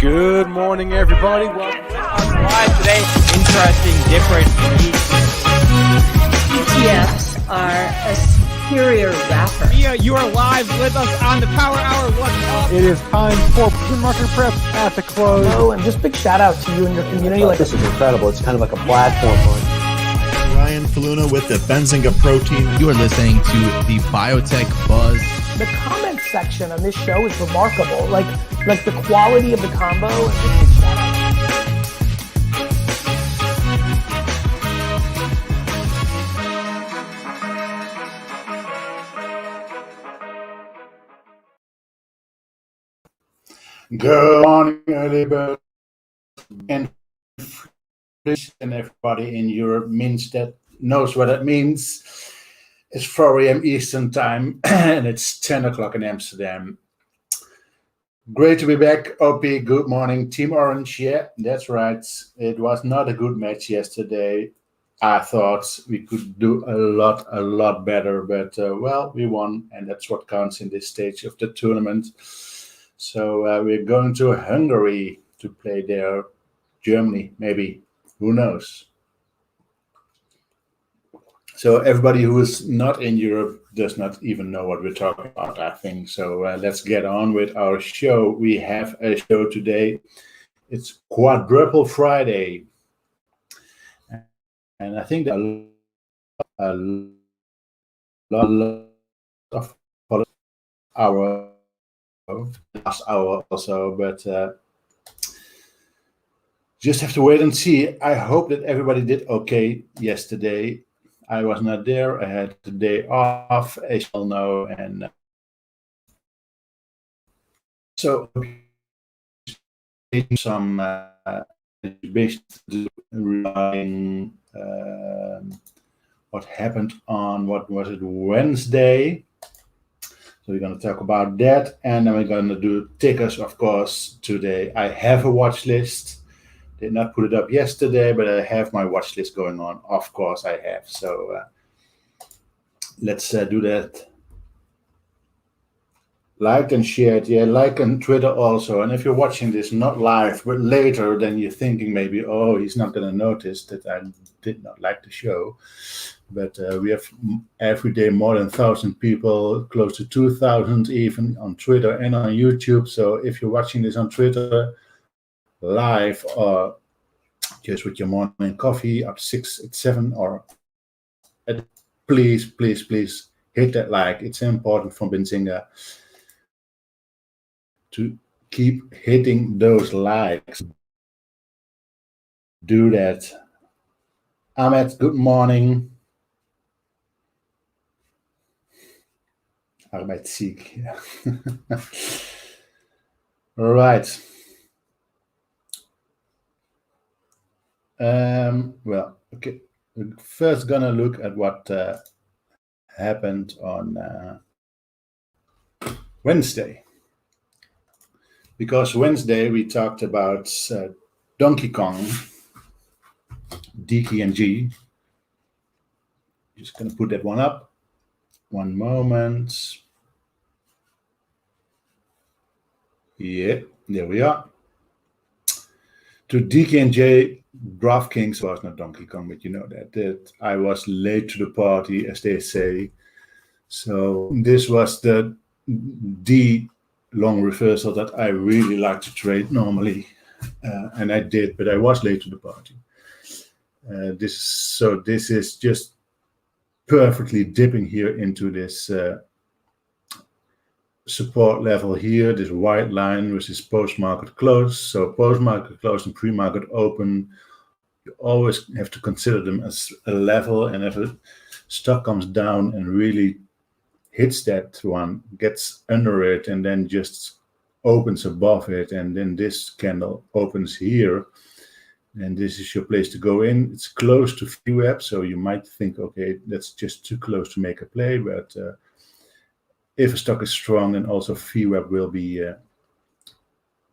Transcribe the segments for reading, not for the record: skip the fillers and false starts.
Good morning, everybody. Welcome to live today. Interesting, different, ETFs are a superior wrapper. Mia, you are live with us on the Power Hour. What's up? It is time for pre-market prep at the close. Oh, and just big shout out to you and your community. This is incredible. It's kind of like a platform for Ryan Faluna with the Benzinga Pro team. You are listening to the Biotech Buzz. The comment section on this show is remarkable. Like the quality of the combo. Good morning, early bird, and everybody in Europe knows what that means. It's 4 a.m. Eastern time, and it's 10 o'clock in Amsterdam. Great to be back, OP. Good morning, Team Orange. Yeah, that's right. It was not a good match yesterday. I thought we could do a lot better, but well, we won, and that's what counts in this stage of the tournament. So we're going to Hungary to play there. Germany, maybe. Who knows? So everybody who is not in Europe does not even know what we're talking about, I think. So let's get on with our show. We have a show today. It's Quadruple Friday. And I think that a lot of our last hour or so, but just have to wait and see. I hope that everybody did okay yesterday. I was not there. I had the day off, as you all know, and so some regarding what happened on Wednesday. So we're going to talk about that, and then we're going to do tickers, of course, today. I have a watch list. Did not put it up yesterday, but I have my watch list going on. Of course, I have. So let's do that. Like and share it. Yeah, like on Twitter also. And if you're watching this not live, but later, then you're thinking maybe, oh, he's not going to notice that I did not like the show. But we have every day more than 1,000 people, close to 2,000 even on Twitter and on YouTube. So if you're watching this on Twitter live or just with your morning coffee at 6, at 7, or please hit that like. It's important for Benzinga to keep hitting those likes. Do that. Ahmed, good morning. Arbeidsziek. Yeah. All right. Well, okay. We're first gonna look at what happened on Wednesday. Because Wednesday we talked about Donkey Kong, DKNG. Just gonna put that one up. One moment. Yeah, there we are. To DKNJ, DraftKings was not Donkey Kong, but you know that I was late to the party, as they say. So this was the long reversal that I really like to trade normally, and I did, but I was late to the party. This is just perfectly dipping here into this support level here, this white line, which is post-market close. So post-market close and pre-market open, you always have to consider them as a level, and if a stock comes down and really hits that one, gets under it, and then just opens above it, and then this candle opens here, and this is your place to go in. It's close to VWAP, so you might think, okay, that's just too close to make a play, but if a stock is strong, then also VWAP will be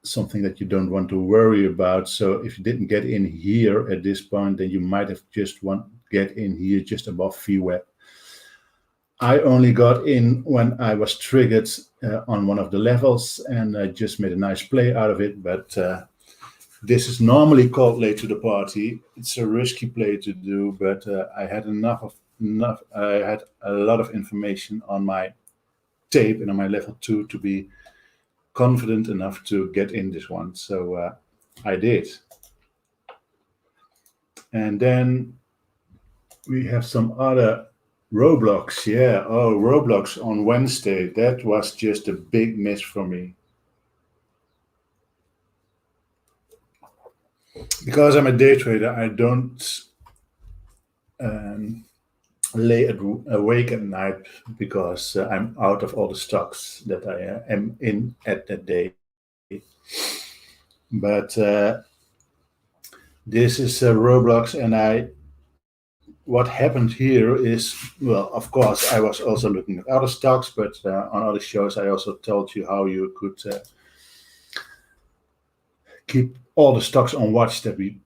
something that you don't want to worry about. So if you didn't get in here at this point, then you might have just get in here just above VWAP. I only got in when I was triggered on one of the levels, and I just made a nice play out of it. But this is normally called late to the party. It's a risky play to do, but I had enough. I had a lot of information on my tape and on my level 2 to be confident enough to get in this one. So I did. And then we have some other Roblox. Yeah, oh, Roblox on Wednesday. That was just a big miss for me. Because I'm a day trader, I don't lay awake at night because I'm out of all the stocks that I am in at that day. But this is Roblox, and what happened here is, well, of course, I was also looking at other stocks, but on other shows, I also told you how you could keep all the stocks on watch that we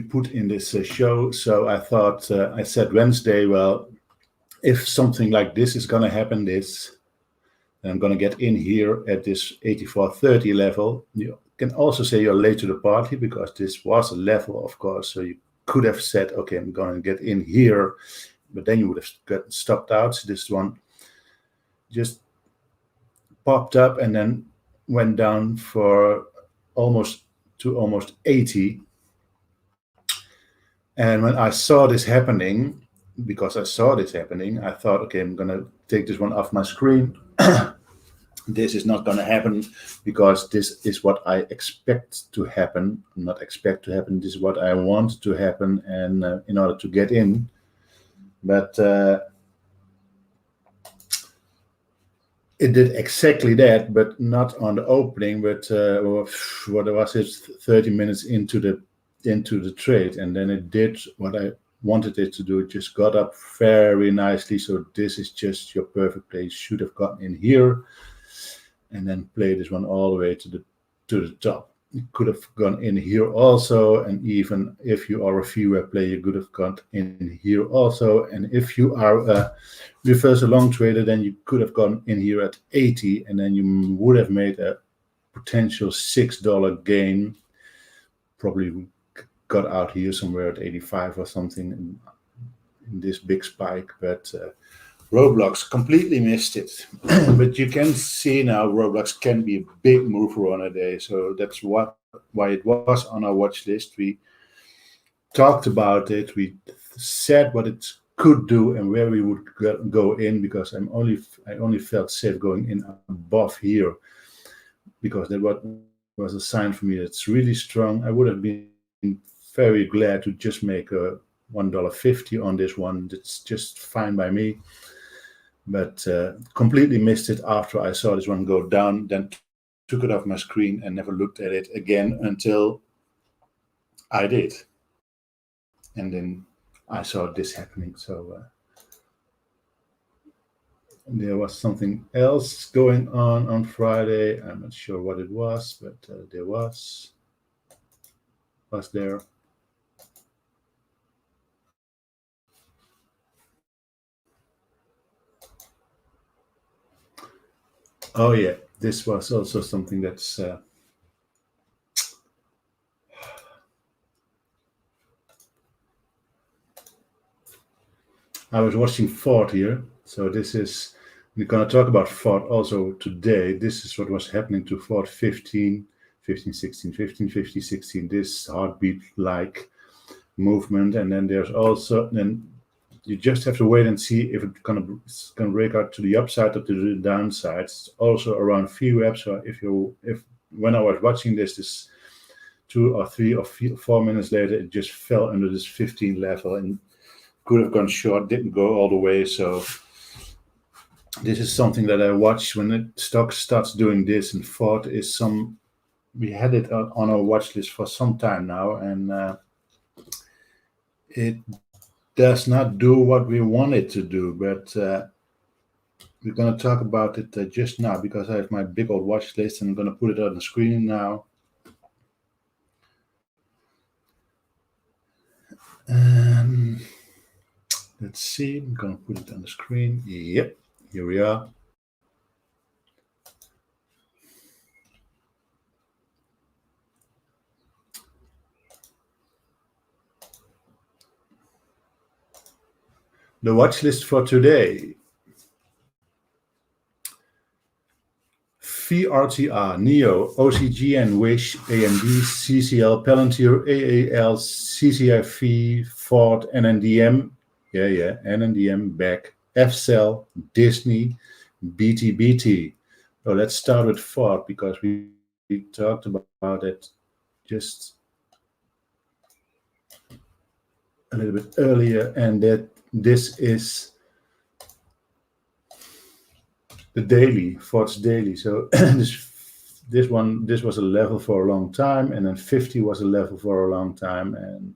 put in this show. So I thought, I said Wednesday, well, if something like this is going to happen, then I'm going to get in here at this 84.30 level. You can also say you're late to the party because this was a level, of course, so you could have said, okay, I'm going to get in here, but then you would have got stopped out. So this one just popped up and then went down for almost 80. And when I saw this happening, I thought, okay, I'm going to take this one off my screen. This is not going to happen because this is what I expect to happen. Not expect to happen. This is what I want to happen, and in order to get in. But it did exactly that, but not on the opening. But what was it? 30 minutes into the trade, and then it did what I wanted it to do. It just got up very nicely. So this is just your perfect play. Should have gotten in here. And then play this one all the way to the top. You could have gone in here also, and even if you are a viewer player, you could have gone in here also. And if you are a reversal long trader, then you could have gone in here at 80, and then you would have made a potential $6 gain. Probably got out here somewhere at 85 or something in this big spike, but Roblox completely missed it. But you can see now Roblox can be a big mover on a day. So that's why it was on our watch list. We talked about it. We said what it could do and where we would go in, because I only felt safe going in above here, because that was a sign for me that's really strong. I would have been very glad to just make a $1.50 on this one. That's just fine by me. But completely missed it after I saw this one go down, then took it off my screen and never looked at it again until I did. And then I saw this happening. So there was something else going on Friday. I'm not sure what it was, but there was there. Oh yeah, this was also something that's I was watching Ford here, so this is, we're going to talk about Ford also today. This is what was happening to Ford 15, 16, this heartbeat like movement. And then there's also, then you just have to wait and see if it's going to break out to the upside or to the downside. It's also around VWAP. So if when I was watching this 2 or 3 or 4 minutes later, it just fell under this 15 level and could have gone short, didn't go all the way. So this is something that I watch when the stock starts doing this. And Ford is we had it on our watch list for some time now, and it does not do what we want it to do. But we're going to talk about it just now, because I have my big old watch list and I'm going to put it on the screen now. Let's see, I'm going to put it on the screen. Yep, here we are. The watch list for today. VRTR, NEO, OCGN, Wish, AMD, CCL, Palantir, AAL, CCIV, Ford, NNDM, NNDM, back, FCell, Disney, BTBT. So let's start with Ford because we talked about it just a little bit earlier, and that this is the daily, Ford's daily. So this was a level for a long time, and then 50 was a level for a long time, and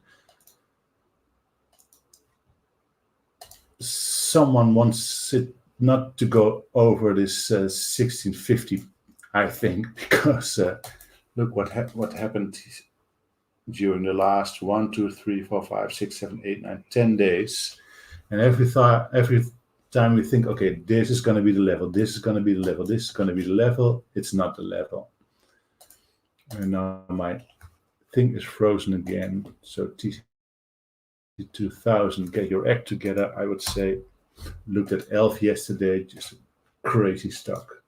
someone wants it not to go over this 1650, I think, because look what happened during the last 1, 2, 3, 4, 5, 6, 7, 8, 9, 10 days, and every time we think, okay, this is going to be the level, this is going to be the level, this is going to be the level, it's not the level. And now my thing is frozen again. So TC2000, get your act together, I would say. Looked at ELF yesterday, just a crazy stock.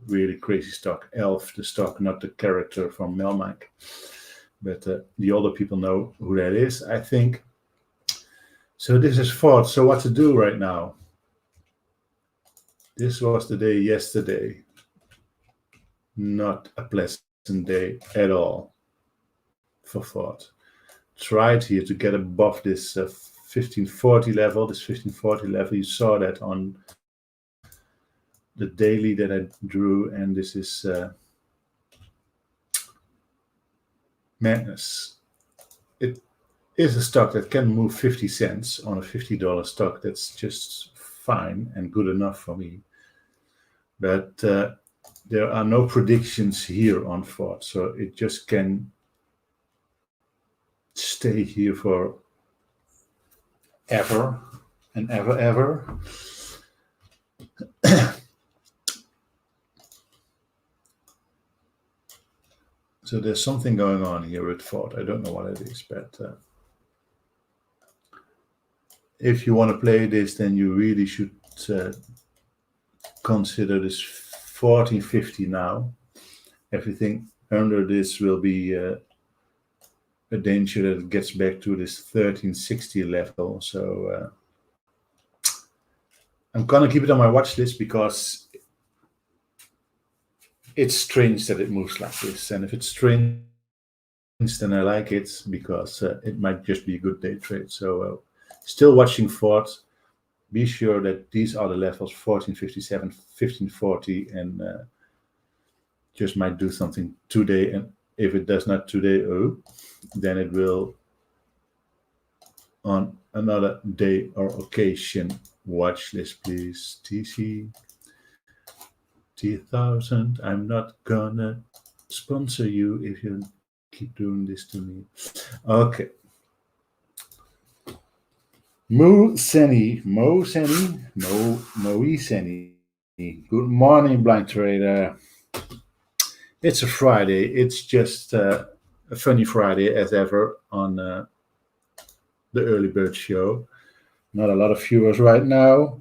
Really crazy stock. ELF, the stock, not the character from Melmac. But the older people know who that is, I think. So this is Ford. So what to do right now? This was the day yesterday. Not a pleasant day at all for Ford. Tried here to get above this 1540 level. This 1540 level, you saw that on the daily that I drew, and this is madness. It is a stock that can move 50 cents on a $50 stock. That's just fine and good enough for me. But there are no predictions here on Ford, so it just can stay here for ever and ever. So there's something going on here with Ford. I don't know what it is, but if you want to play this, then you really should consider this 1450 now. Everything under this will be a danger that it gets back to this 1360 level. So I'm gonna keep it on my watch list because it's strange that it moves like this. And if it's strange, then I like it because it might just be a good day trade. So still watching Ford. Be sure that these are the levels 1457, 1540, and just might do something today. And if it does not today, then it will on another day or occasion. Watch list, please. TC 2000. I'm not gonna sponsor you if you keep doing this to me. Okay. Mo Seni. Good morning, blind trader. It's a Friday. It's just a funny Friday as ever on the Early Bird Show. Not a lot of viewers right now.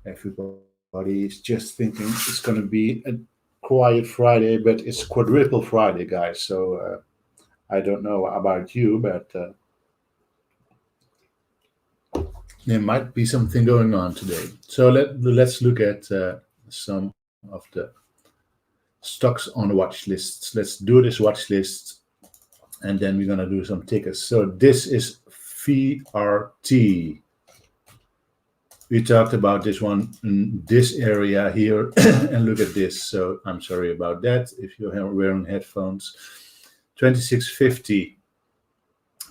Everybody is just thinking it's going to be a quiet Friday, but it's quadruple Friday, guys. So I don't know about you, but there might be something going on today. So let's look at some of the stocks on the watch lists. Let's do this watch list, and then we're going to do some tickers. So this is VRT. We talked about this one in this area here, and look at this. So I'm sorry about that if you're wearing headphones. 2650,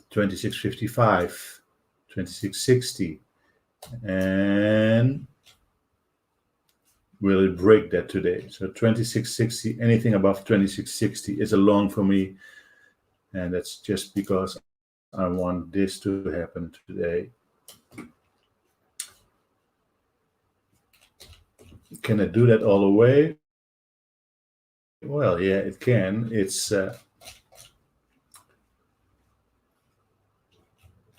2655, 2660, and will it break that today? So 2660, anything above 2660 is a long for me, and that's just because I want this to happen today. Can it do that all the way? Well, yeah, it can. It's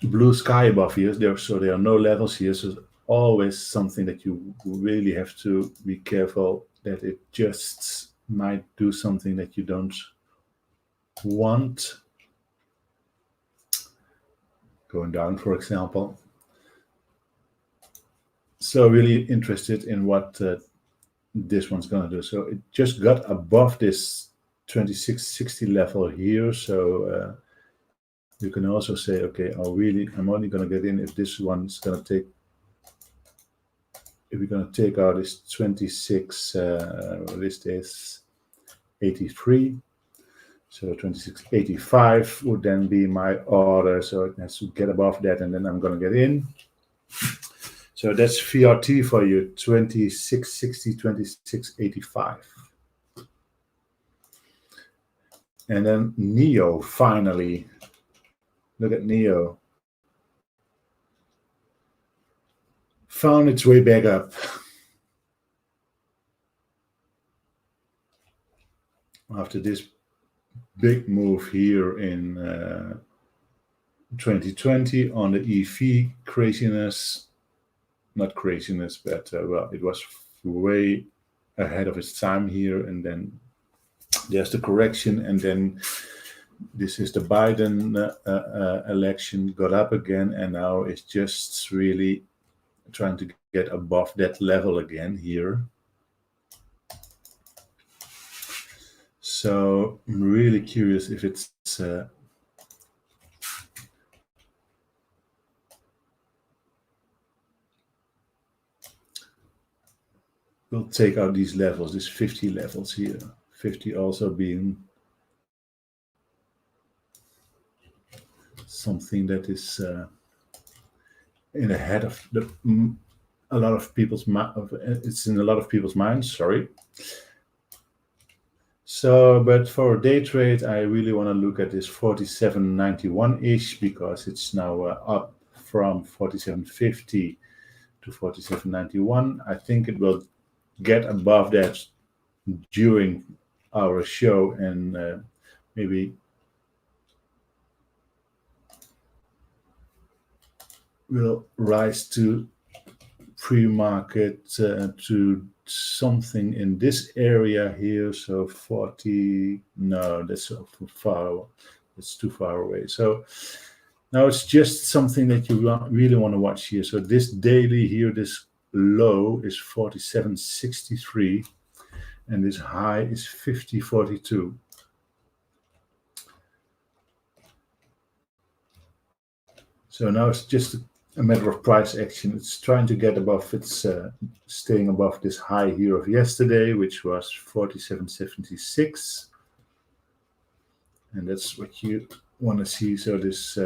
blue sky above here, so there are no levels here. So always something that you really have to be careful that it just might do something that you don't want. Going down, for example. So really interested in what this one's going to do. So it just got above this 2660 level here. So you can also say, okay, I'm only going to get in if this one's going to take, if we're going to take out this 26, this is 83. So 2685 would then be my order. So it has to get above that, and then I'm going to get in. So that's VRT for you, 2660, 2685. And then NEO, finally. Look at NEO. Found its way back up. After this big move here in 2020 on the EV craziness. Not craziness, but well, it was way ahead of its time here, and then there's the correction, and then this is the Biden election, got up again, and now it's just really trying to get above that level again here. So I'm really curious if it's we'll take out these levels, these 50 levels here. 50 also being something that is in the head of a lot of people's it's in a lot of people's minds. Sorry. So, but for a day trade, I really want to look at this 47.91-ish because it's now up from 47.50 to 47.91. I think it will get above that during our show and maybe will rise to pre-market to something in this area here. So 40, no, that's too far. It's too far away. So now it's just something that you really want to watch here. So this daily here, this low is 47.63 and this high is 50.42. So now it's just a matter of price action. It's trying to get above, it's staying above this high here of yesterday, which was 47.76. And that's what you want to see. So this,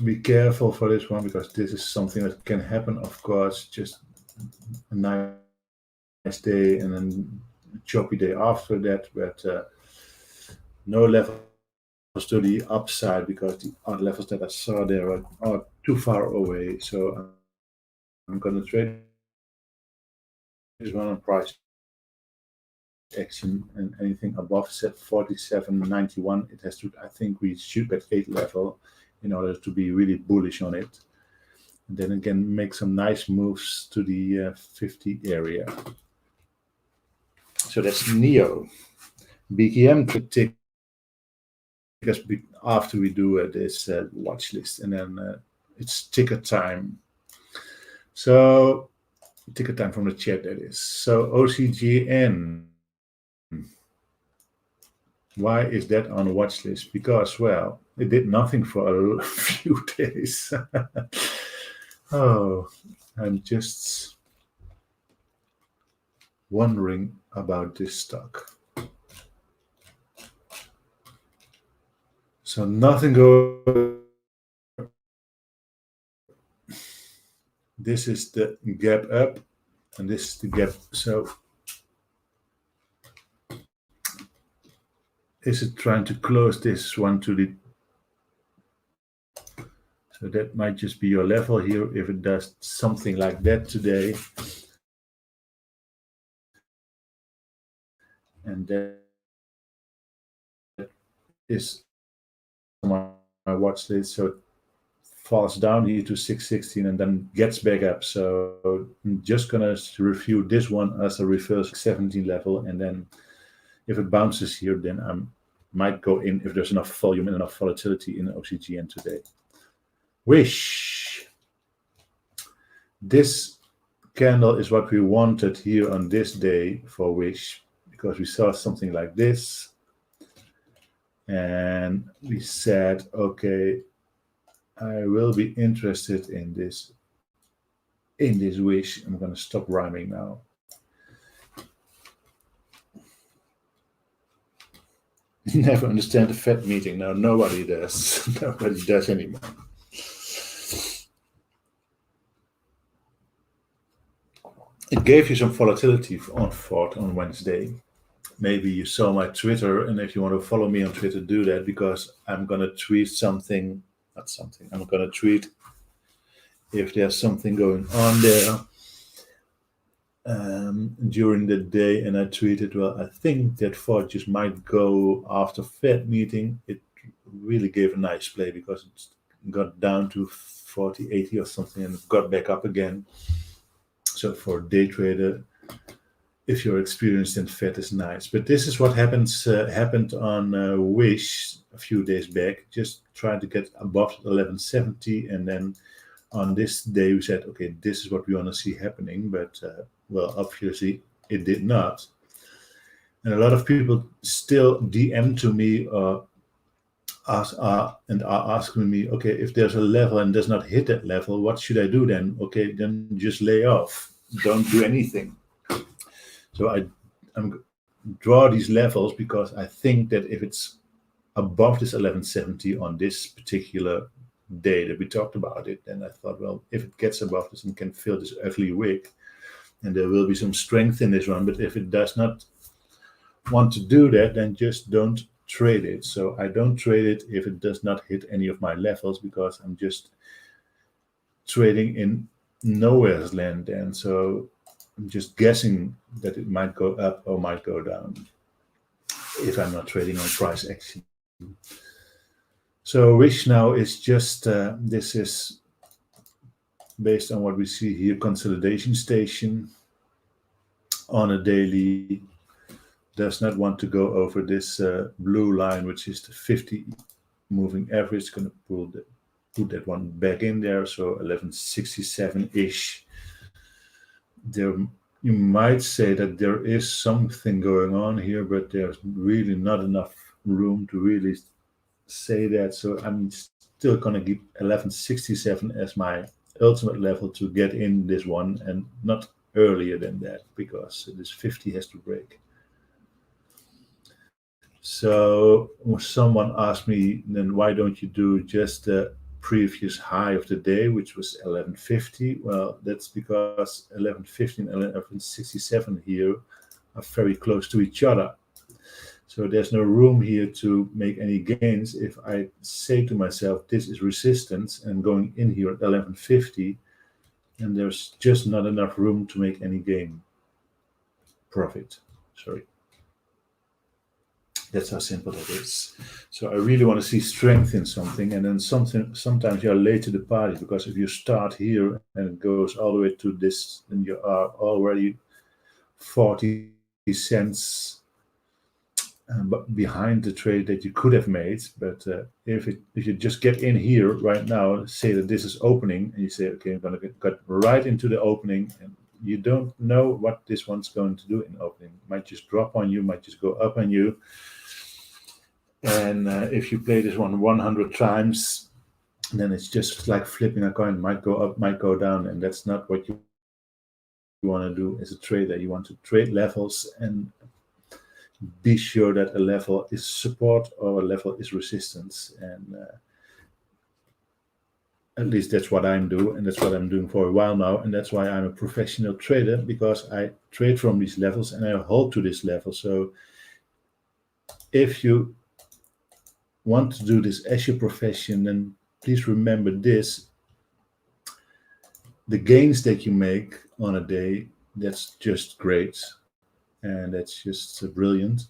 be careful for this one because this is something that can happen, of course, just a nice day and then a choppy day after that, but no level to the upside because the other levels that I saw there are too far away. So I'm going to trade this one on price action, and anything above 47.91, it has to, I think we should at 8 level in order to be really bullish on it. And then again, make some nice moves to the 50 area. So that's NEO. BKM could take us after we do this watch list, and then it's ticker time. So ticker time from the chat, that is. So OCGN, why is that on a watch list? Because, well, it did nothing for a few days. Oh, I'm just wondering about this stock. So nothing goes. This is the gap up, and this is the gap. So is it trying to close this one to the? So that might just be your level here. If it does something like that today, and that is my watch list. So it falls down here to 616 and then gets back up. So I'm just gonna review this one as a reverse 17 level, and then if it bounces here, then I might go in if there's enough volume and enough volatility in OCGN today. Wish. This candle is what we wanted here on this day for Wish, because we saw something like this. And we said, okay, I will be interested in this Wish. I'm going to stop rhyming now. Never understand the Fed meeting. No, nobody does. Nobody does anymore. It gave you some volatility on Wednesday. Maybe you saw my Twitter, and if you want to follow me on Twitter, do that, because I'm going to tweet something, I'm going to tweet if there's something going on there during the day, and I tweeted, well, I think that Forges might go after Fed meeting. It really gave a nice play because it got down to 40.80 or something and got back up again. So for a day trader, if you're experienced in Fed, is nice. But this is what happened on Wish a few days back. Just trying to get above 1170, and then on this day we said, okay, this is what we want to see happening. But well, obviously it did not. And a lot of people still DM to me and are asking me, okay, if there's a level and does not hit that level, what should I do then? Okay, then just lay off. Don't do anything. So I'm draw these levels because I think that if it's above this 1170 on this particular day that we talked about it, then I thought, well, if it gets above this and can fill this ugly wick, and there will be some strength in this one. But if it does not want to do that, then just don't trade it. So I don't trade it if it does not hit any of my levels, because I'm just trading in nowhere's land. And so I'm just guessing that it might go up or might go down if I'm not trading on price action. So Wish now is just, this is based on what we see here, consolidation station on a daily. Does not want to go over this blue line, which is the 50 moving average. Going to put that one back in there. So 1167-ish. There, you might say that there is something going on here, but there's really not enough room to really say that. So I'm still going to give 1167 as my ultimate level to get in this one, and not earlier than that, because this 50 has to break. So someone asked me, then why don't you do just the previous high of the day, which was 1150? Well, that's because 1150 and 1167 here are very close to each other. So there's no room here to make any gains. If I say to myself, this is resistance and going in here at 1150, and there's just not enough room to make any profit. Sorry. That's how simple it is. So I really want to see strength in something, and then sometimes you're late to the party, because if you start here and it goes all the way to this, then you are already 40 cents behind the trade that you could have made. But if you just get in here right now, say that this is opening, and you say, okay, I'm going to get right into the opening, and you don't know what this one's going to do in opening. It might just drop on you, might just go up on you. And if you play this one 100 times, then it's just like flipping a coin. Might go up, might go down, and that's not what you want to do as a trader. You want to trade levels and be sure that a level is support or a level is resistance. And at least that's what I'm doing, and that's what I'm doing for a while now. And that's why I'm a professional trader, because I trade from these levels and I hold to this level. So if you want to do this as your profession, then please remember this. The gains that you make on a day, that's just great. And that's just brilliant.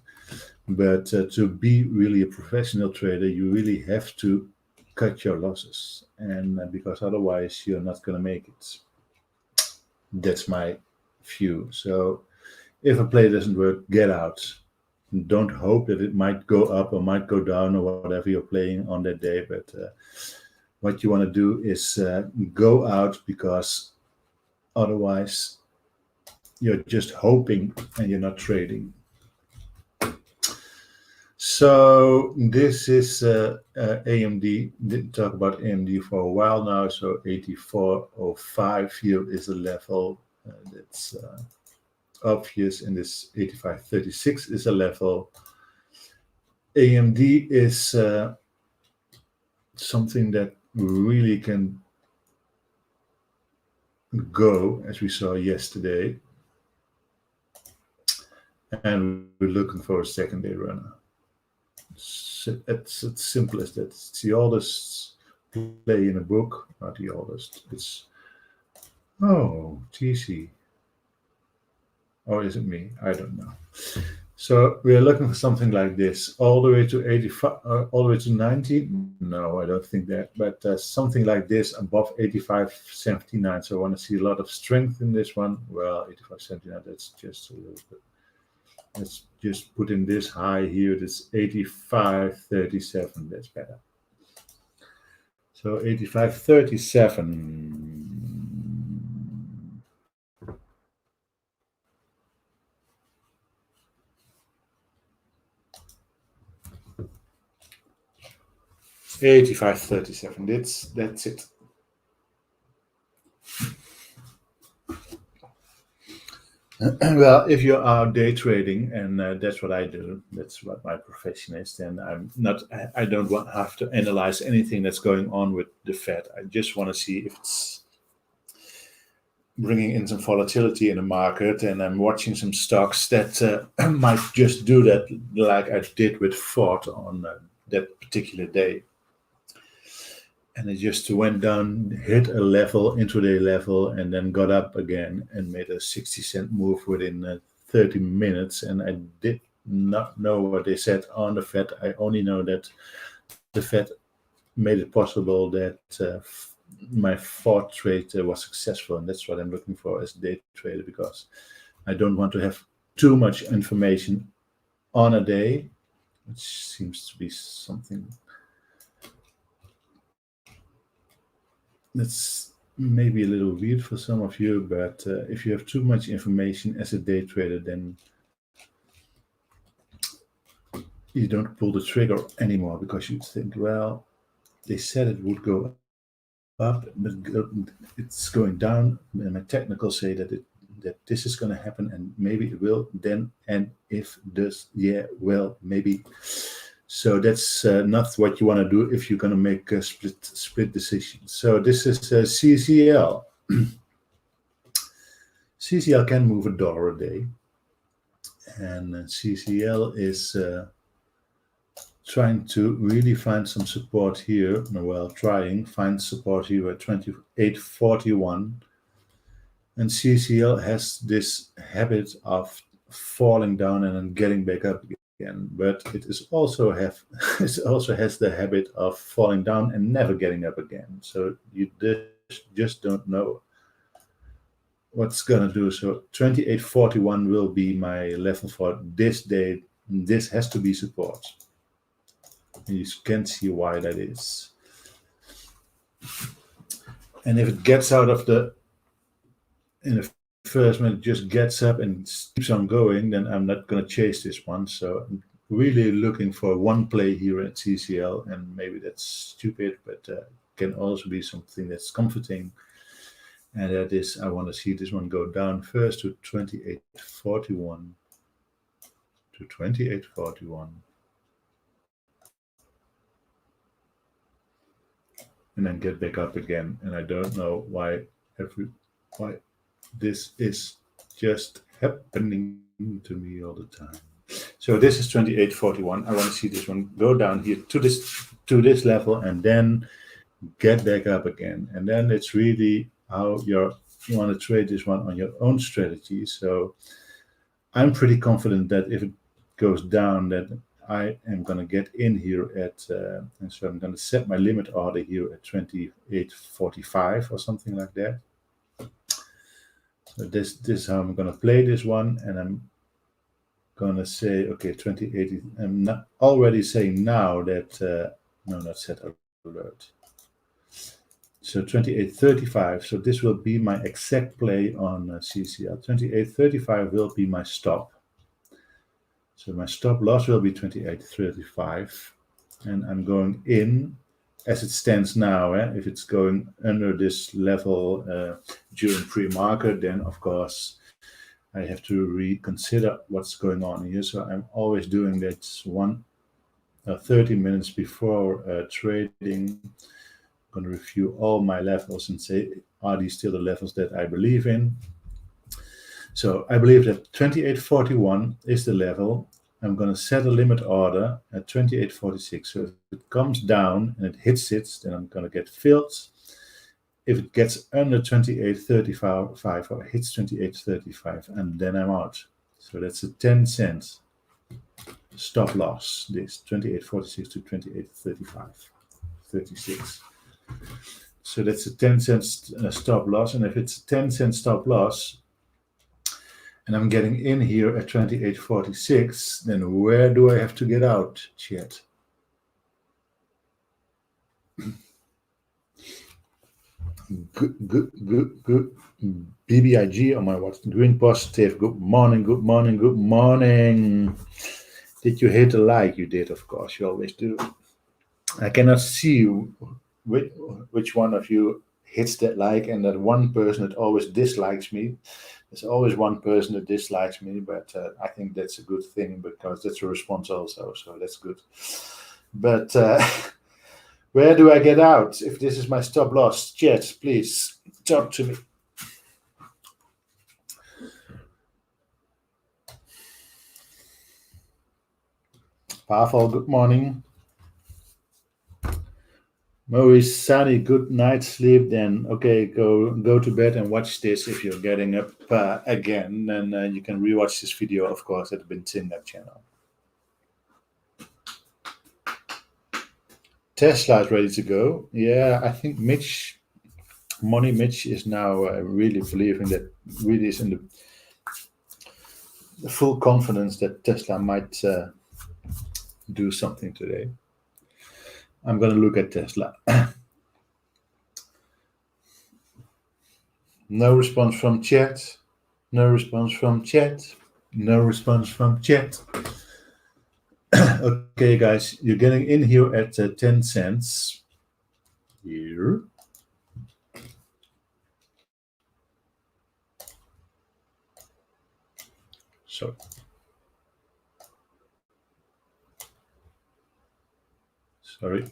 But to be really a professional trader, you really have to cut your losses. And because otherwise you're not going to make it. That's my view. So if a play doesn't work, get out. Don't hope that it might go up or might go down or whatever you're playing on that day. But what you want to do is go out, because otherwise you're just hoping and you're not trading. So this is AMD. Didn't talk about AMD for a while now. So 84.05 here is a level that's obvious, and this 85.36 is a level. AMD is something that really can go, as we saw yesterday, and we're looking for a second-day runner. It's as simple as that. It's the oldest play in a book, not the oldest. It's TC. Or is it me? I don't know. So we are looking for something like this, all the way to 85, all the way to 90. No, I don't think that. But something like this above 85.79. So I want to see a lot of strength in this one. Well, 85.79. That's just a little bit. Let's just put in this high here. That's 85.37. That's better. So 85.37. 85.37. That's it. Well, if you are day trading, and that's what I do, that's what my profession is, then I don't have to analyze anything that's going on with the Fed. I just want to see if it's bringing in some volatility in the market, and I'm watching some stocks that might just do that, like I did with Ford on that particular day. And it just went down, hit a level, intraday level, and then got up again and made a 60-cent move within 30 minutes. And I did not know what they said on the Fed. I only know that the Fed made it possible that my Ford trade was successful. And that's what I'm looking for as a day trader, because I don't want to have too much information on a day, which seems to be something that's maybe a little weird for some of you, but if you have too much information as a day trader, then you don't pull the trigger anymore, because you think, well, they said it would go up, but it's going down, and my technicals say that this is going to happen, and maybe it will then, and if this, yeah, well, maybe. So that's not what you want to do if you're going to make a split decision. So this is CCL. CCL can move $1 a day, and CCL is trying to really find some support here. Well, find support here at 28.41, and CCL has this habit of falling down and then getting back up again. But it is also has the habit of falling down and never getting up again. So you just don't know what's gonna do. So 28.41 will be my level for this day. This has to be support. And you can see why that is. And if it gets out of in the first minute, just gets up and keeps on going, then I'm not going to chase this one. So I'm really looking for one play here at CCL, and maybe that's stupid, but can also be something that's comforting. And that is, I want to see this one go down first to 28.41 to 28.41. And then get back up again. And I don't know why this is just happening to me all the time. So this is 28.41. I want to see this one go down here to this level, and then get back up again. And then it's really how you want to trade this one on your own strategy. So I'm pretty confident that if it goes down, that I am going to get in here at, and so I'm going to set my limit order here at 28.45 or something like that. So this is how I'm going to play this one, and I'm going to say, okay, 28. I'm not already saying now that, no, not set alert. So 28.35. So this will be my exact play on CCL. 28.35 will be my stop. So my stop loss will be 28.35, and I'm going in as it stands now. If it's going under this level during pre-market, then of course I have to reconsider what's going on here. So I'm always doing that 30 minutes before trading. I'm going to review all my levels and say, are these still the levels that I believe in? So I believe that 28.41 is the level. I'm going to set a limit order at 28.46. So if it comes down and it hits it, then I'm going to get filled. If it gets under 28.35 or hits 28.35, and then I'm out. So that's a 10 cents stop loss, this 28.46 to 28.35, 36. So that's a 10 cents stop loss. And if it's a 10 cent stop loss, and I'm getting in here at 28.46, then where do I have to get out, chat? Good. BBIG on my watch. Green positive. Good morning. Did you hit a like? You did, of course. You always do. I cannot see which one of you hits that like, and that one person that always dislikes me. There's always one person that dislikes me, but I think that's a good thing because that's a response also, so that's good. But where do I get out if this is my stop loss? Chat, please talk to me. Pavel, good morning. Maurice, Sunny, good night sleep then. Okay, go to bed and watch this if you're getting up again. And you can rewatch this video, of course, at the Benzinga channel. Tesla is ready to go. Yeah, I think Mitch is now really believing that, really is in the full confidence that Tesla might do something today. I'm going to look at Tesla. No response from chat. Okay, guys, you're getting in here at 10 cents. Here. Sorry.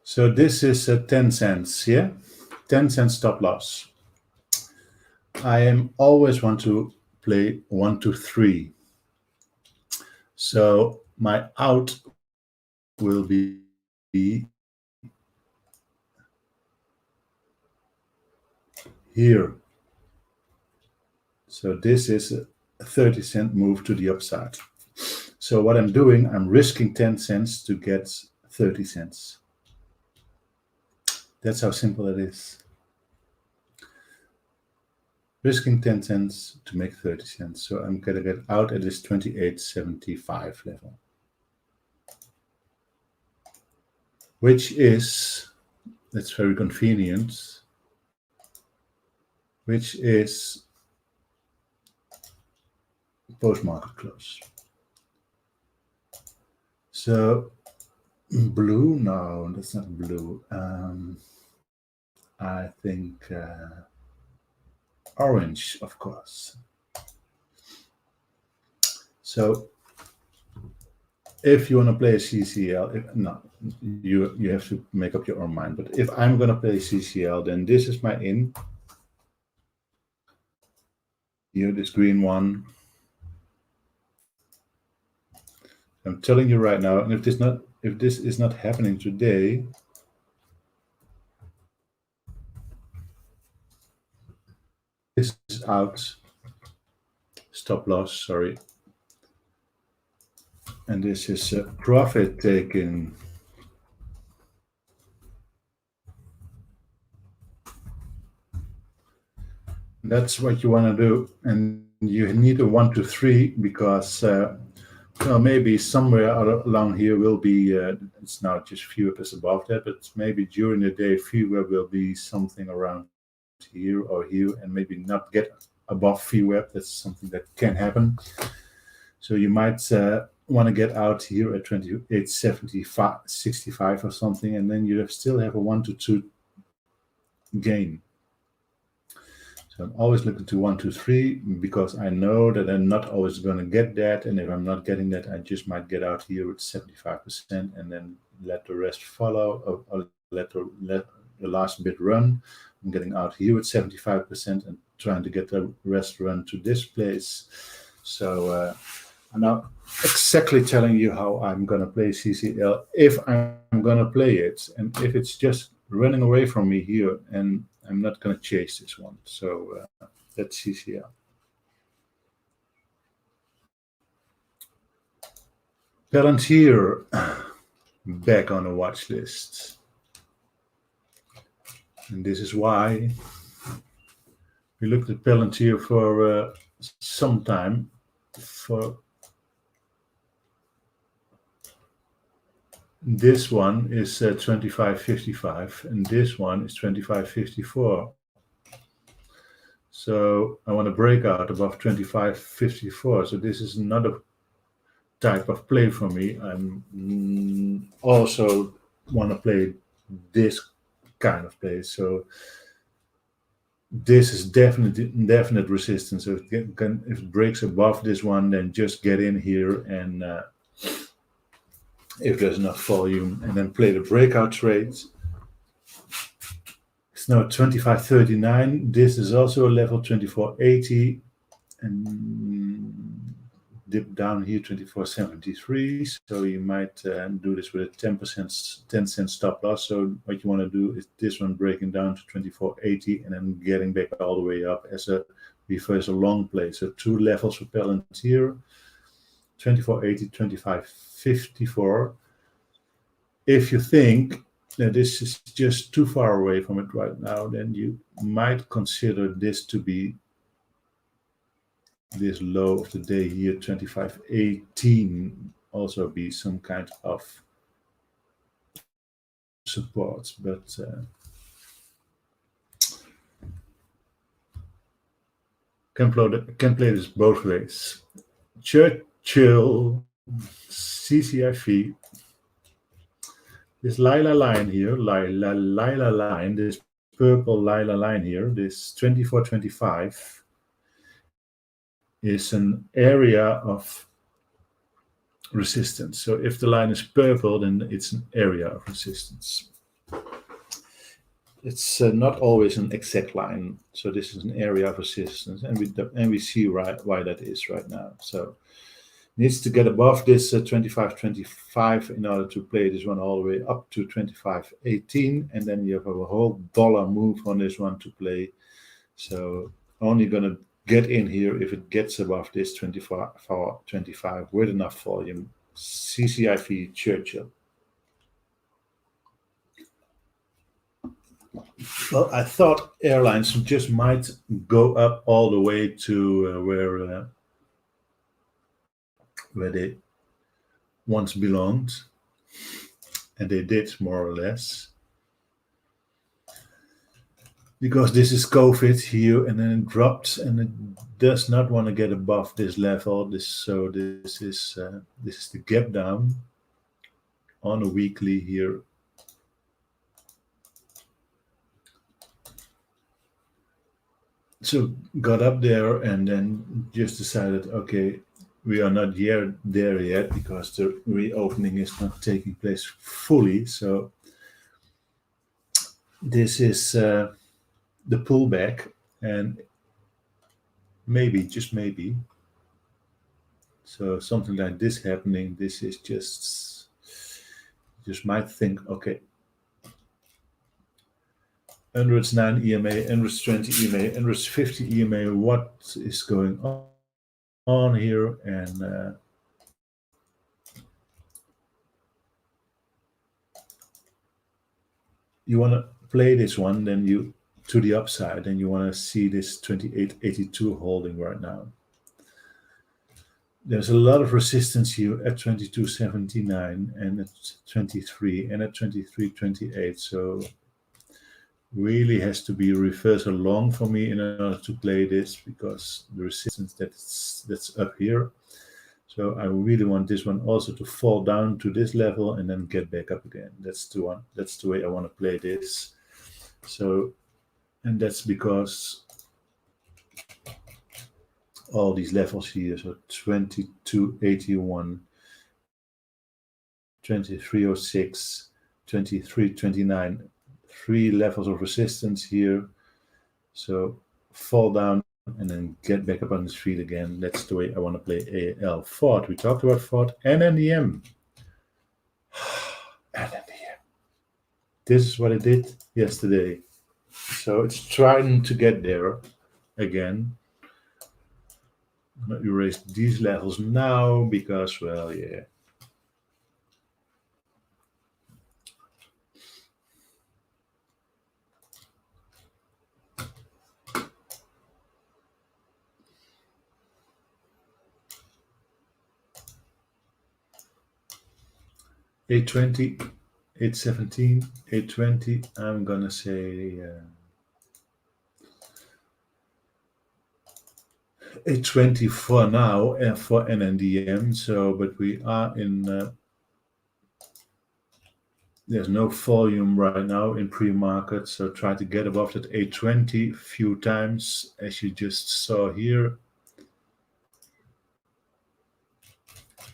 So this is 10 cents, yeah? 10 cents stop loss. I always want to play 1 to 3. So my out will be here. So this is a 30 cent move to the upside. So what I'm doing, I'm risking 10 cents to get 30 cents. That's how simple it is. Risking 10 cents to make 30 cents. So I'm going to get out at this 28.75 level. Which is, that's very convenient, which is post-market close. So blue, no, that's not blue. I think orange, of course. So if you want to play a CCL, you have to make up your own mind. But if I'm going to play CCL, then this is my in. Here, this green one. I'm telling you right now, and if this is not happening today, this is out. Stop loss, sorry. And this is a profit taking. That's what you want to do, and you need a 1, 2, 3 because well, maybe somewhere along here will be. It's now just few pips above that, but maybe during the day, VWAP will be something around here or here, and maybe not get above VWAP. That's something that can happen. So you might want to get out here at 28.65 or something, and then you still have a 1 to 2 gain. So I'm always looking to 1, 2, 3 because I know that I'm not always going to get that, and if I'm not getting that, I just might get out here with 75% and then let the rest follow, or let the last bit run. I'm getting out here with 75% and trying to get the rest run to this place. So I'm now exactly telling you how I'm going to play CCL if I'm going to play it, and if it's just running away from me here, and I'm not going to chase this one. So that's CCL. Palantir back on the watch list. And this is why we looked at Palantir for some time. For this one is 25.55 and this one is 25.54. So I want to break out above 25.54. So this is another type of play for me. I'm also want to play this kind of play. So this is definite resistance. So if it breaks above this one, then just get in here and if there's enough volume, and then play the breakout trades. It's now 25.39. This is also a level 24.80 and dip down here 24.73. So you might do this with a 10-cent stop loss. So what you want to do is this one breaking down to 24.80 and then getting back all the way up as a reversal long play. So two levels for Palantir. 24.80, 25.54. If you think that this is just too far away from it right now, then you might consider this to be this low of the day here, 25.18, also be some kind of support. But can play this both ways. Churchill, CCIV, this lila line here, lila line, this purple lila line here, this 24.25 is an area of resistance. So if the line is purple, then it's an area of resistance. It's not always an exact line. So this is an area of resistance, and we see why that is right now. So needs to get above this 25.25 in order to play this one all the way up to 25.18, and then you have a whole dollar move on this one to play. So only gonna get in here if it gets above this 24.25 with enough volume. CCIV Churchill. Well, I thought airlines just might go up all the way to where they once belonged, and they did more or less, because this is COVID here, and then it dropped, and it does not want to get above this level. This is the gap down on a weekly here. So got up there and then just decided, okay, we are not there yet because the reopening is not taking place fully. So this is the pullback, and maybe, just maybe, so something like this happening, this is just might think, okay, 109 EMA, 120 EMA, 150 EMA, what is going on here? And you want to play this one, then you to the upside, and you want to see this 28.82 holding right now. There's a lot of resistance here at 22.79 and at 23 and at 23.28. So really has to be reversal long for me in order to play this, because the resistance that's up here. So I really want this one also to fall down to this level and then get back up again. That's the one. That's the way I want to play this. So, and that's because all these levels here, so 22.81, 23.06, 23.29, 3 levels of resistance here. So fall down and then get back up on the street again. That's the way I want to play AL. Ford, we talked about Ford and NDM. NDM. This is what I did yesterday. So it's trying to get there again. I'm going to erase these levels now because, well, yeah. $8.20, $8.17, $8.20. I'm gonna say $8.20 for now for NNDM. So, but we are in. There's no volume right now in pre-market, so try to get above that 8.20 a few times, as you just saw here.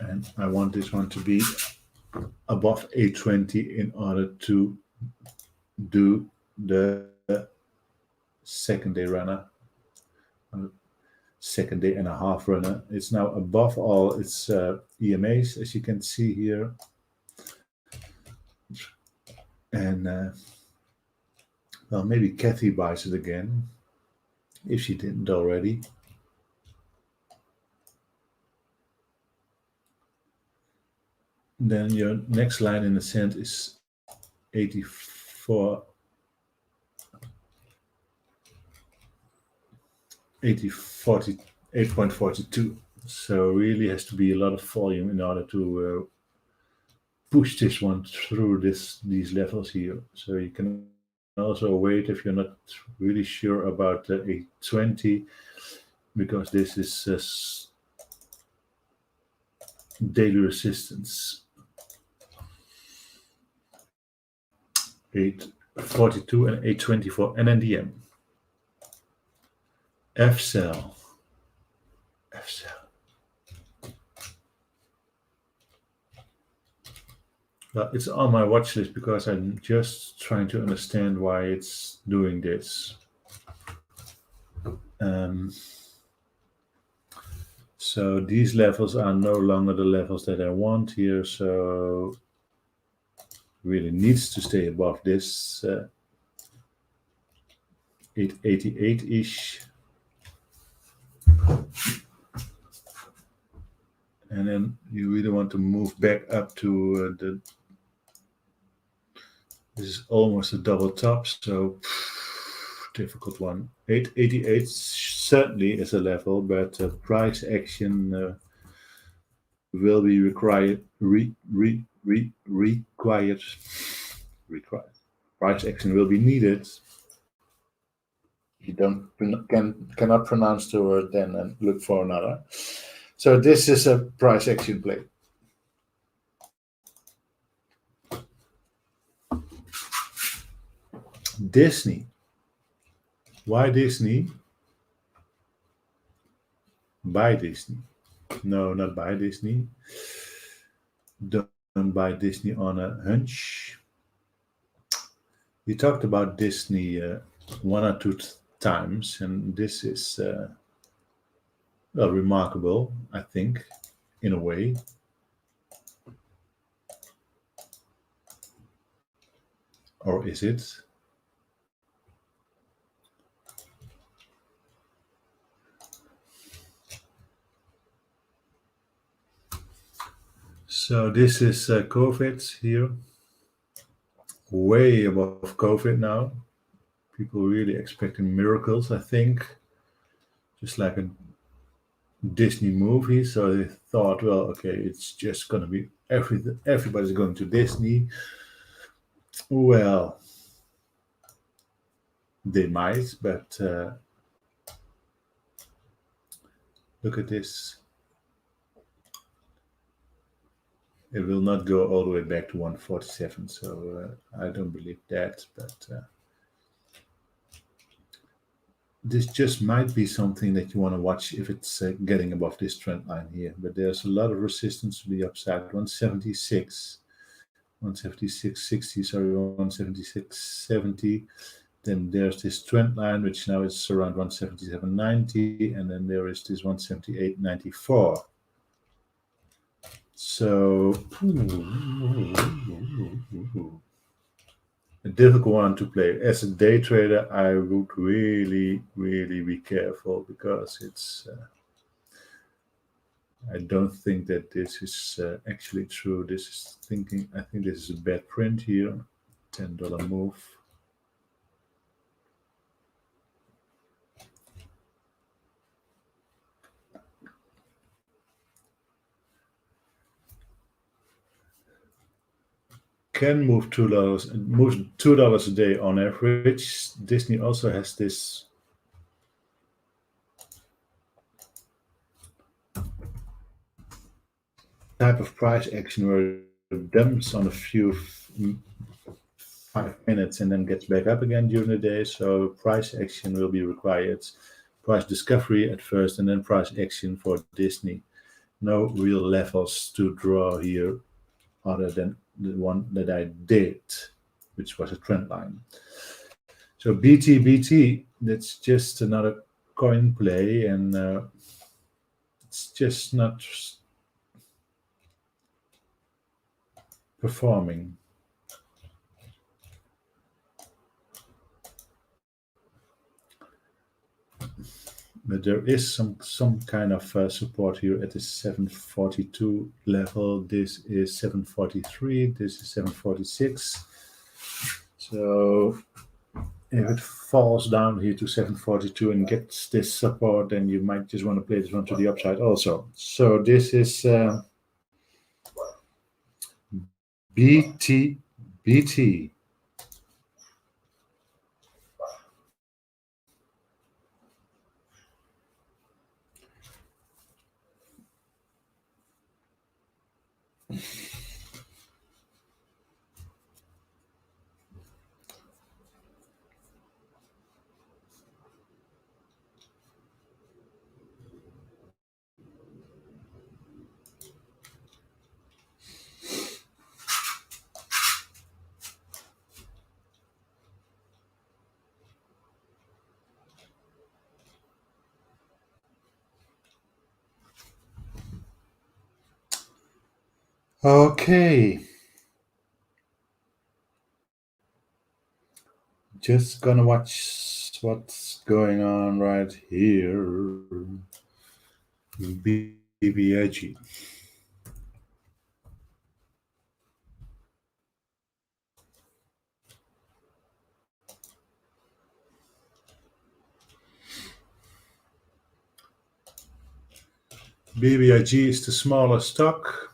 And I want this one to be above 8.20 in order to do the second day runner, second day and a half runner. It's now above all its EMAs, as you can see here. And well, maybe Kathy buys it again if she didn't already. Then your next line in the sand is 84, 8.42. So really has to be a lot of volume in order to push this one through these levels here. So you can also wait if you're not really sure about the 8.20, because this is daily resistance. 8.42 and 8.20 for NNDM. F-cell. Well, it's on my watch list because I'm just trying to understand why it's doing this. So these levels are no longer the levels that I want here. So really needs to stay above this 888-ish. And then you really want to move back up to this is almost a double top, so difficult one. 888 certainly is a level, but price action will be required. Price action will be needed. You cannot pronounce the word then and look for another. So this is a price action play. Disney. Why Disney? Buy Disney. No, not buy Disney. Don't buy Disney on a hunch. We talked about Disney one or two times, and this is well, remarkable, I think, in a way. Or is it? So this is COVID here, way above COVID now. People really expecting miracles, I think, just like a Disney movie. So they thought, well, okay, it's just going to be everybody's going to Disney. Well, they might, but look at this. It will not go all the way back to 147, so I don't believe that, but this just might be something that you want to watch if it's getting above this trend line here. But there's a lot of resistance to the upside. 176, 176.60, sorry, 176.70. Then there's this trend line, which now is around 177.90, and then there is this 178.94. So a difficult one to play. As a day trader, I would really, really be careful, because it's. I don't think that this is actually true. This is thinking. I think this is a bad print here. $10 move. Can move $2, moves $2 a day on average. Disney also has this type of price action where it dumps on a few 5 minutes and then gets back up again during the day. So price action will be required. Price discovery at first, and then price action for Disney. No real levels to draw here other than the one that I did, which was a trend line. So BT, that's just another coin play, and it's just not performing. But there is some kind of support here at the 742 level. This is 743. This is 746. So if it falls down here to 742 and gets this support, then you might just want to play this one to the upside also. So this is BT. Okay. Just gonna watch what's going on right here. BBIG. BBIG is the smallest stock.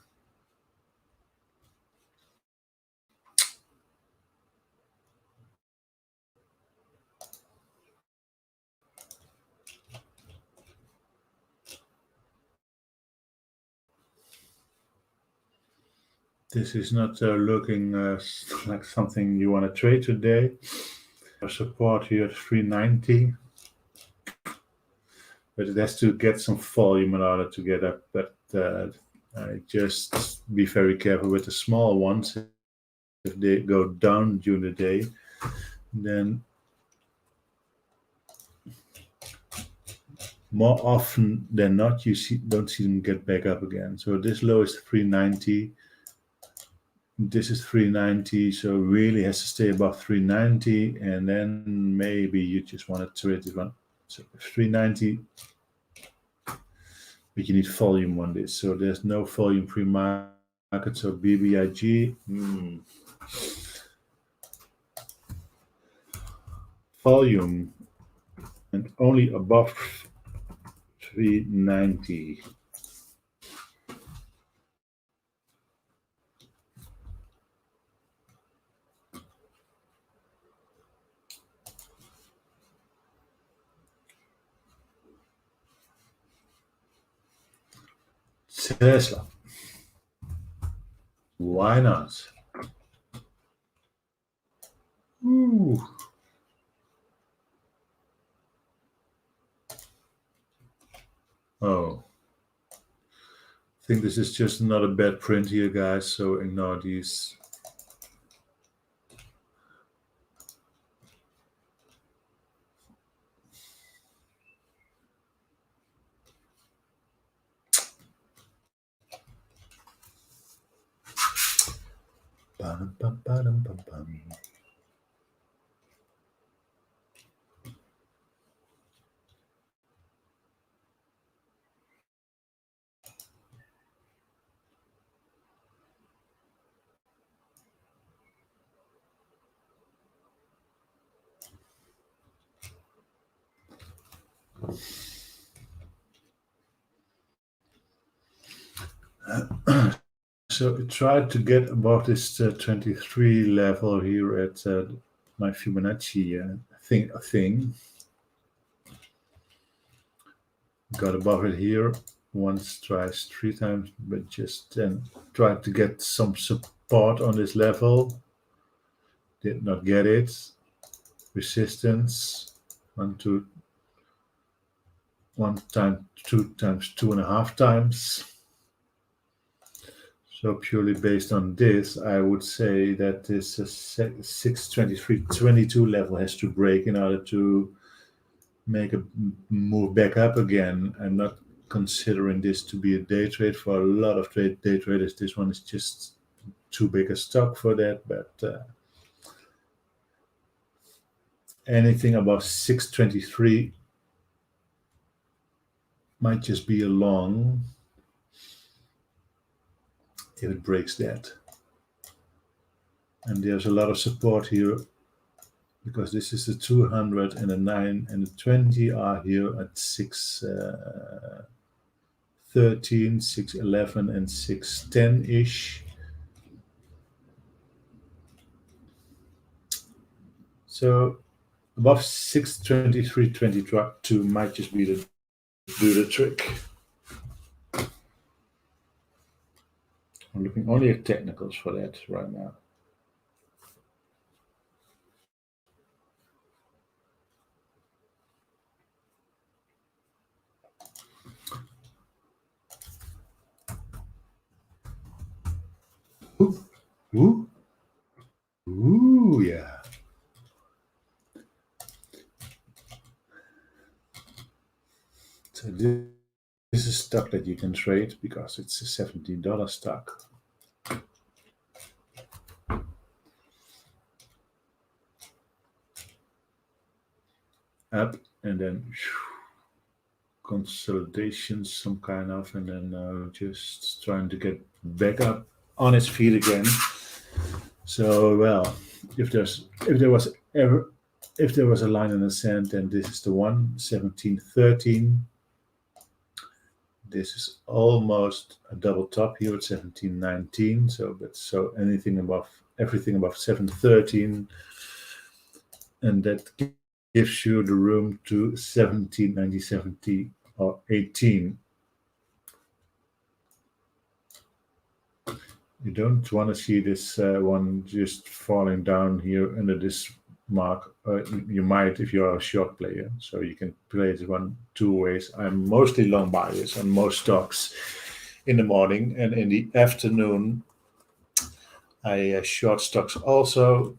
This is not looking like something you want to trade today. Support here at 390. but it has to get some volume in order to get up. But I just be very careful with the small ones. If they go down during the day, then more often than not, you don't see them get back up again. So this low is 390. This is 390, so really has to stay above 390, and then maybe you just want to trade this one. So 390, but you need volume on this. So there's no volume pre-market. So BBIG, volume, and only above 390. Tesla. Why not? Ooh. Oh. I think this is just another bad print here, guys, so ignore these. Ba-dum-bum-ba-dum-bum-bum. So I tried to get above this 23 level here at my Fibonacci thing. Got above it here once, twice, 3 times, but just then tried to get some support on this level. Did not get it. Resistance, 1 time, 2 times, 2.5 times. So purely based on this, I would say that this 623.22 level has to break in order to make a move back up again. I'm not considering this to be a day trade. For a lot of day traders, this one is just too big a stock for that. But anything above 623 might just be a long if it breaks that. And there's a lot of support here because this is the 200 and the 9 and the 20 are here at 613, 611 and 610 ish. So above 623.22 might just be do the trick. I'm looking only at technicals for that right now. Ooh, yeah. So this is a stock that you can trade because it's a $17 stock. Up and then consolidation, some kind of, and then just trying to get back up on its feet again. So, well, if there was a line in the sand, then this is the one, 17.13. This is almost a double top here at 17.19. So everything above 7.13, and that gives you the room to 17.90, 70 or 18. You don't want to see this one just falling down here under this mark. You might if you're a short player, so you can play this one two ways. I'm mostly long bias on most stocks in the morning, and in the afternoon I short stocks also,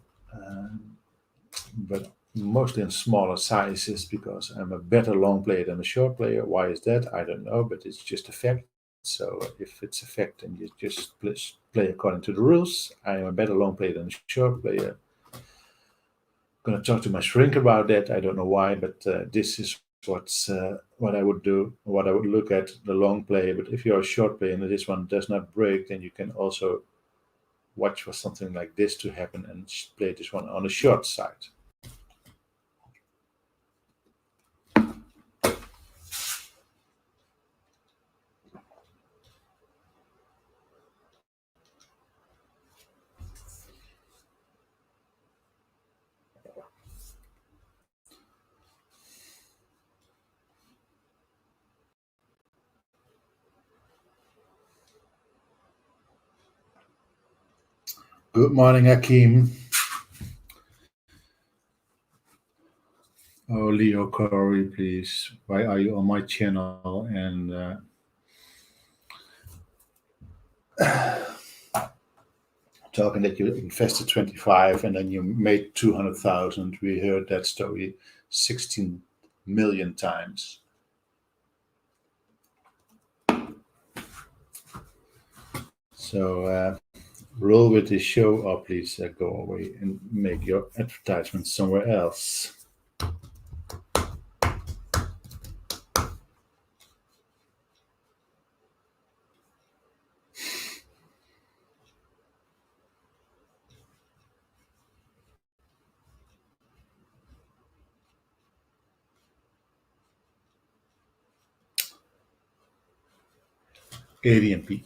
but mostly in smaller sizes because I'm a better long player than a short player. Why is that? I don't know, but it's just a fact. So if it's a fact and you just play according to the rules, I am a better long player than a short player. I'm going to talk to my shrink about that. I don't know why, but this is what I would do, what I would look at the long play. But if you're a short player and this one does not break, then you can also watch for something like this to happen and play this one on the short side. Good morning, Hakeem. Oh, Leo Corey, please. Why are you on my channel? And talking that you invested 25 and then you made 200,000. We heard that story 16 million times. So roll with this show, or please go away and make your advertisement somewhere else. ADMP.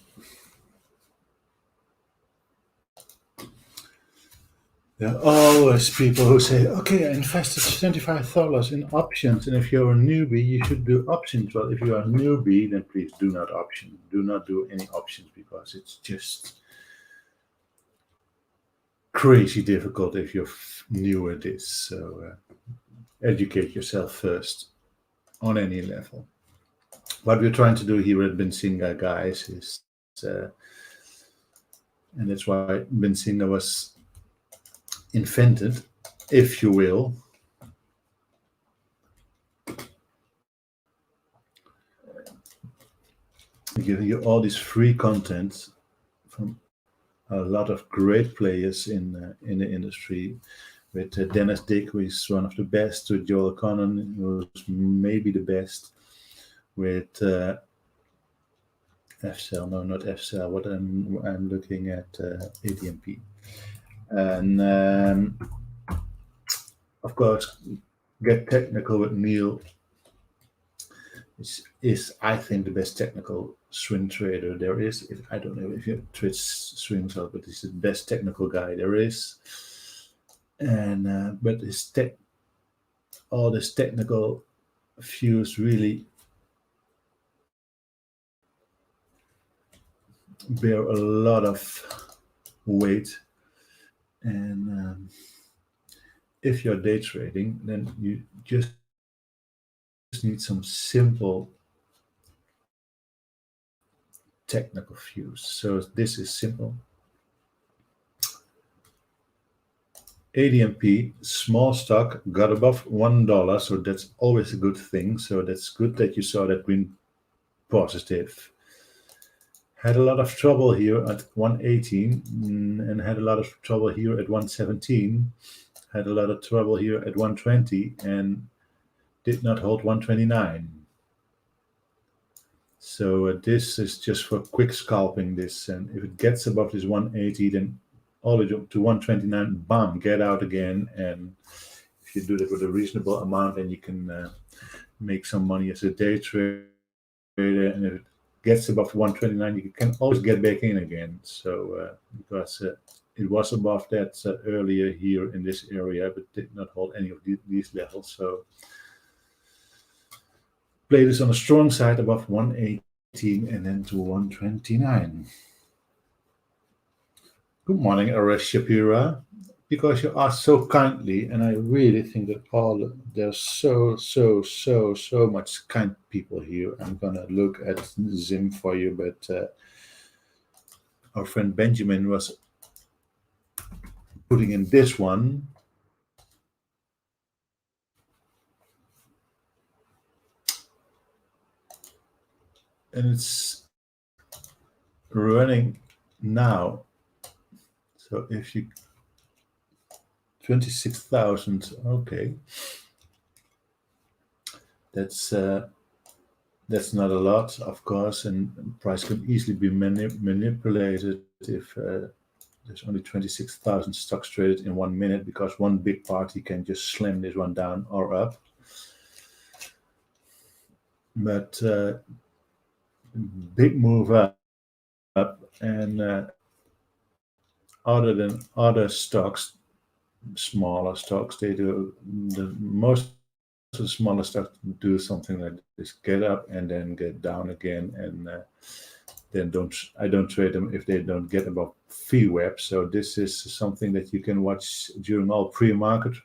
There are always people who say, okay, I invested $25 in options, and if you're a newbie, you should do options. Well, if you are a newbie, then please do not option. Do not do any options because it's just crazy difficult if you're new at this. So educate yourself first on any level. What we're trying to do here at Benzinga, guys, is, and that's why Benzinga was invented, if you will, giving you all this free content from a lot of great players in the industry, with Dennis Dick, who is one of the best, with Joel Connon, who's maybe the best, with FCell, no, not FCell, what I'm looking at ADMP. And of course, Get Technical with Neil is I think the best technical swing trader there is. I don't know if you trade swings out, but he's the best technical guy there is. And but all this technical views really bear a lot of weight. And if you're day trading, then you just need some simple technical views. So this is simple. ADMP, small stock, got above $1, so that's always a good thing. So that's good that you saw that green positive. Had a lot of trouble here at 118 and had a lot of trouble here at 117. Had a lot of trouble here at 120 and did not hold 129. So this is just for quick scalping this. And if it gets above this 180, then all the way up to 129, bam, get out again. And if you do that with a reasonable amount, then you can make some money as a day trader. And if it gets above 129, you can always get back in again. So because it was above that earlier here in this area, but did not hold any of these levels. So play this on the strong side above 118 and then to 129. Good morning, Arash Shapira. because you asked so kindly, and I really think that there's so much kind people here. I'm gonna look at Zim for you, but our friend Benjamin was putting in this one. And it's running now. So if you 26,000, okay, that's not a lot, of course, and price can easily be manipulated if there's only 26,000 stocks traded in 1 minute, because one big party can just slam this one down or up. But big move up, and other than other stocks, smaller stocks, they do most of the smaller stocks do something like this: get up and then get down again, and then I don't trade them if they don't get above VWAP. So this is something that you can watch during all pre-market.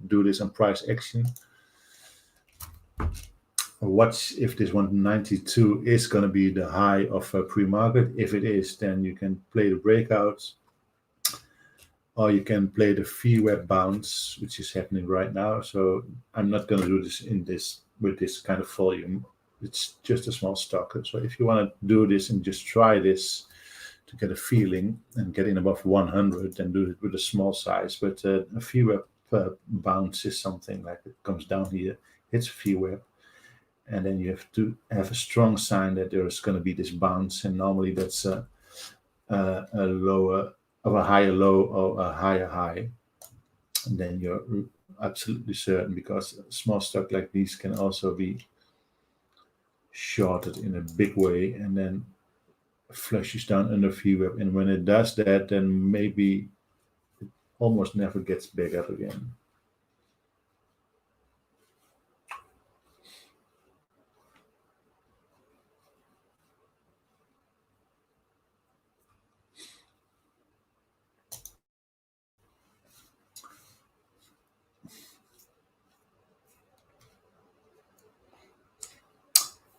Do this on price action. Watch if this 192 is going to be the high of pre-market. If it is, then you can play the breakouts, or you can play the VWAP bounce, which is happening right now. So I'm not going to do this with this kind of volume. It's just a small stock. So if you want to do this and just try this to get a feeling and get in above 100, then do it with a small size. But a VWAP bounce is something like it comes down here, hits VWAP, and then you have to have a strong sign that there's going to be this bounce, and normally that's a lower of a higher low or a higher high. And then you're absolutely certain, because a small stock like these can also be shorted in a big way and then flushes down under VWAP. And when it does that, then maybe it almost never gets back up again.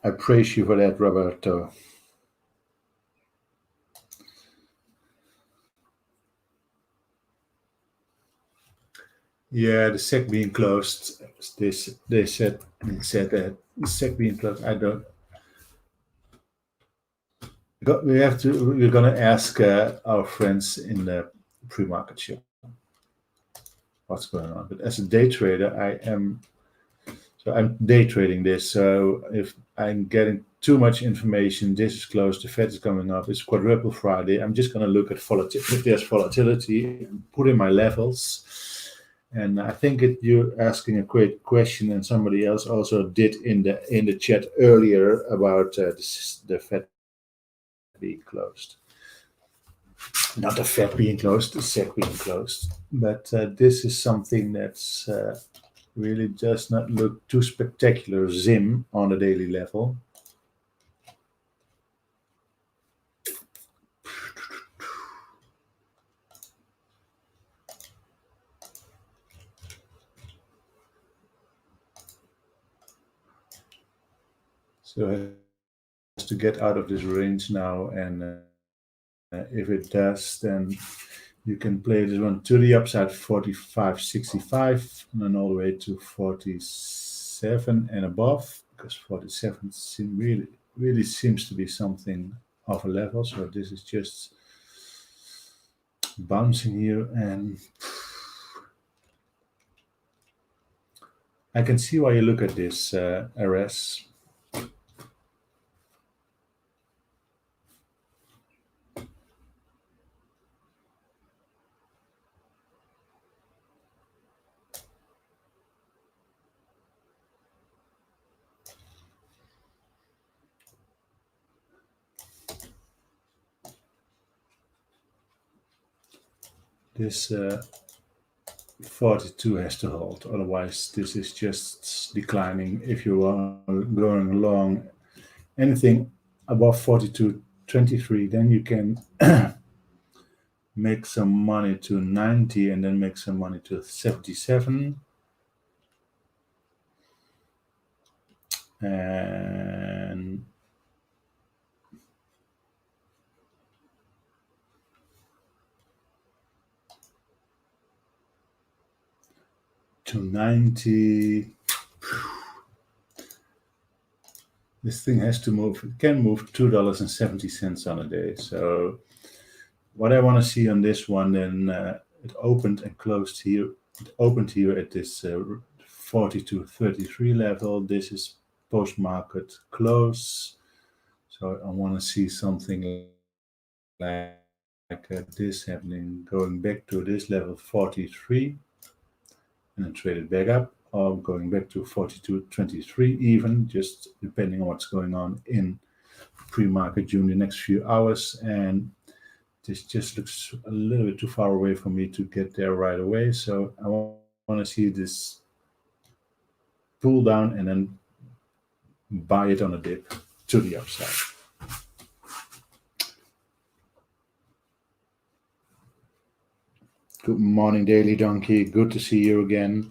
I praise you for that, Roberto. Yeah, the SEC being closed. They said that the SEC being closed. I don't. We're gonna ask our friends in the pre-market show what's going on. But as a day trader, I'm day trading this. So if I'm getting too much information, this is closed, the Fed is coming up, it's quadruple Friday, I'm just going to look at volatility. If there's volatility, put in my levels. And I think you're asking a great question, and somebody else also did in the chat earlier about the Fed being closed. Not the Fed being closed, the SEC being closed. But this is something that's really does not look too spectacular, Zim, on a daily level. So it has to get out of this range now, and if it does, then you can play this one to the upside, 45.65, and then all the way to 47 and above, because 47 really seems to be something of a level. So this is just bouncing here, and I can see why you look at this, RS. This 42 has to hold, otherwise this is just declining. If you are going along anything above 42.23, then you can make some money to 90 and then make some money to 77. And to 90. This thing has to move. It can move $2.70 on a day. So what I want to see on this one, then it opened and closed here. It opened here at this 42.33 level. This is post-market close. So I want to see something like this happening, going back to this level 43 and then trade it back up, or going back to 42.23 even, just depending on what's going on in pre-market during the next few hours. And this just looks a little bit too far away for me to get there right away. So I want to see this pull down and then buy it on a dip to the upside. Good morning, Daily Donkey. Good to see you again.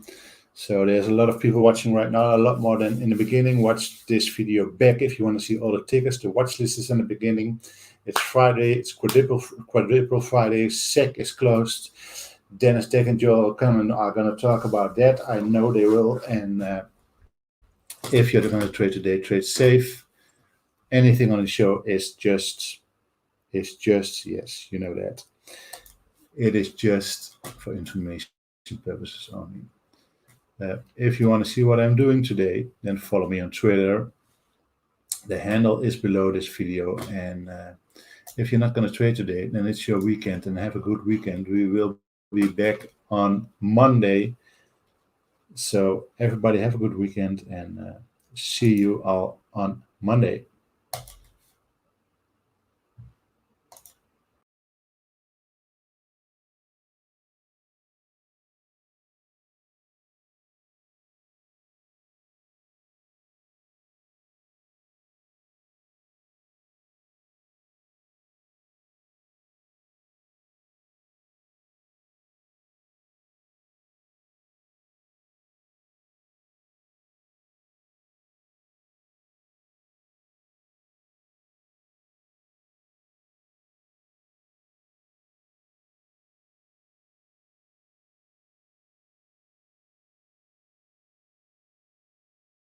So there's a lot of people watching right now, a lot more than in the beginning. Watch this video back if you want to see all the tickers. The watch list is in the beginning. It's Friday. It's quadruple Friday. SEC is closed. Dennis, Tech, and Joel Cummins are going to talk about that. I know they will. And if you're going to trade today, trade safe. Anything on the show is just, yes, you know that. It is just for information purposes only. If you want to see what I'm doing today, then follow me on Twitter. The handle is below this video. And if you're not going to trade today, then it's your weekend, and have a good weekend. We will be back on Monday. So everybody have a good weekend, and see you all on Monday.